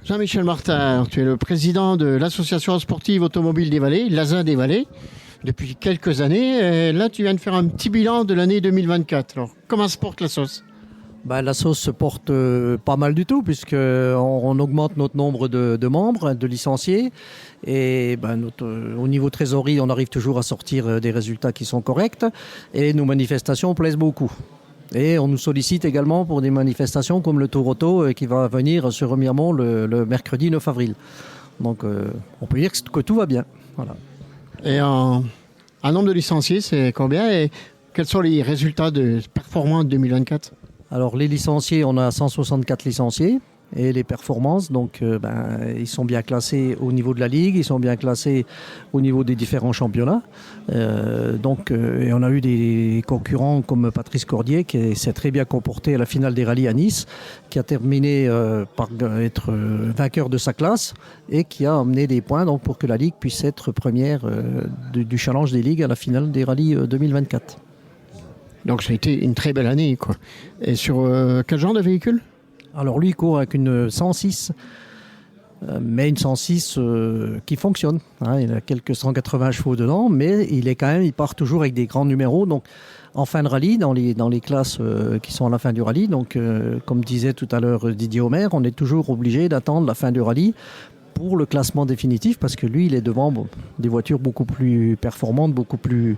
Jean-Michel Martin, tu es le président de l'association sportive automobile des Vallées, l'ASA des Vallées, depuis quelques années. Et là, tu viens de faire un petit bilan de l'année 2024. Alors, comment se porte la sauce? La sauce se porte pas mal du tout, puisqu'on augmente notre nombre de membres, de licenciés. Et au niveau trésorerie, on arrive toujours à sortir des résultats qui sont corrects. Et nos manifestations plaisent beaucoup. Et on nous sollicite également pour des manifestations comme le Tour Auto qui va venir sur Remiremont le mercredi 9 avril. Donc on peut dire que tout va bien. Voilà. Et en nombre de licenciés, c'est combien? Et quels sont les résultats de performance de 2024? Alors les licenciés, on a 164 licenciés. Et les performances, ils sont bien classés au niveau de la Ligue, ils sont bien classés au niveau des différents championnats. Et on a eu des concurrents comme Patrice Cordier qui s'est très bien comporté à la finale des rallyes à Nice, qui a terminé par être vainqueur de sa classe et qui a amené des points pour que la Ligue puisse être première du challenge des ligues à la finale des rallyes 2024. Donc ça a été une très belle année, quoi. Et sur quel genre de véhicule? Alors lui, il court avec une 106, mais une 106 qui fonctionne. Il a quelques 180 chevaux dedans, mais il part toujours avec des grands numéros. Donc en fin de rallye, dans les classes qui sont à la fin du rallye, comme disait tout à l'heure Didier Homer, on est toujours obligé d'attendre la fin du rallye pour le classement définitif, parce que lui, il est devant des voitures beaucoup plus performantes, beaucoup plus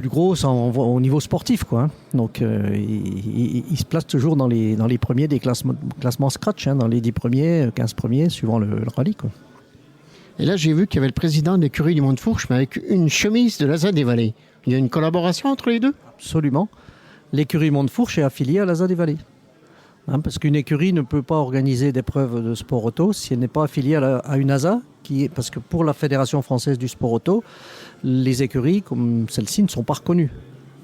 grosses au niveau sportif, quoi. Donc, il se place toujours dans les premiers des classements scratch, dans les 10 premiers, 15 premiers, suivant le rallye, quoi. Et là, j'ai vu qu'il y avait le président de l'écurie du Mont-de-Fourche, mais avec une chemise de l'ASA des Vallées. Il y a une collaboration entre les deux? Absolument. L'écurie Mont-de-Fourche est affiliée à l'ASA des Vallées. Parce qu'une écurie ne peut pas organiser d'épreuves de sport auto si elle n'est pas affiliée à une ASA, parce que pour la Fédération française du sport auto, les écuries comme celle-ci ne sont pas reconnues.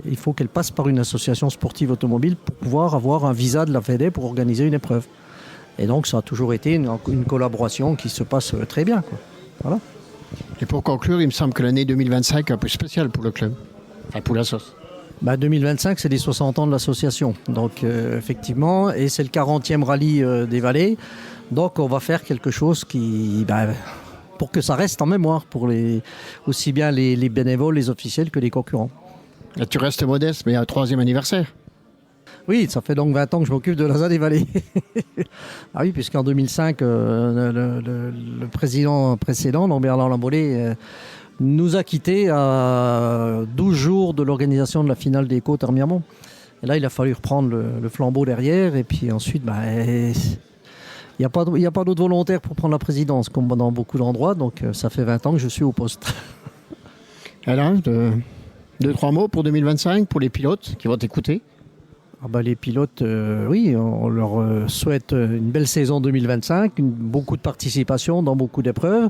Il faut qu'elles passent par une association sportive automobile pour pouvoir avoir un visa de la Fédé pour organiser une épreuve. Et donc ça a toujours été une collaboration qui se passe très bien, quoi. Voilà. Et pour conclure, il me semble que l'année 2025 est un peu spéciale pour le club, enfin pour la sauce. 2025, c'est les 60 ans de l'association. Donc, effectivement, et c'est le 40e rallye des Vallées. Donc, on va faire quelque chose pour que ça reste en mémoire pour aussi bien les bénévoles, les officiels que les concurrents. Là, tu restes modeste, mais il y a un 3e anniversaire. Oui, ça fait donc 20 ans que je m'occupe de l'ASA des Vallées. Ah oui, puisqu'en 2005, le président précédent, donc Bernard Lambollet, nous a quittés à 12 jours de l'organisation de la finale des Côtes à Remiremont. Et là, il a fallu reprendre le flambeau derrière. Et puis ensuite, il n'y a pas d'autres volontaires pour prendre la présidence, comme dans beaucoup d'endroits. Donc, ça fait 20 ans que je suis au poste. Alors, 2-3 mots pour 2025, pour les pilotes qui vont t'écouter. Les pilotes, oui, on leur souhaite une belle saison 2025, beaucoup de participation dans beaucoup d'épreuves.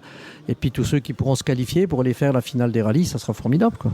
Et puis tous ceux qui pourront se qualifier pour aller faire la finale des rallyes, ça sera formidable, quoi.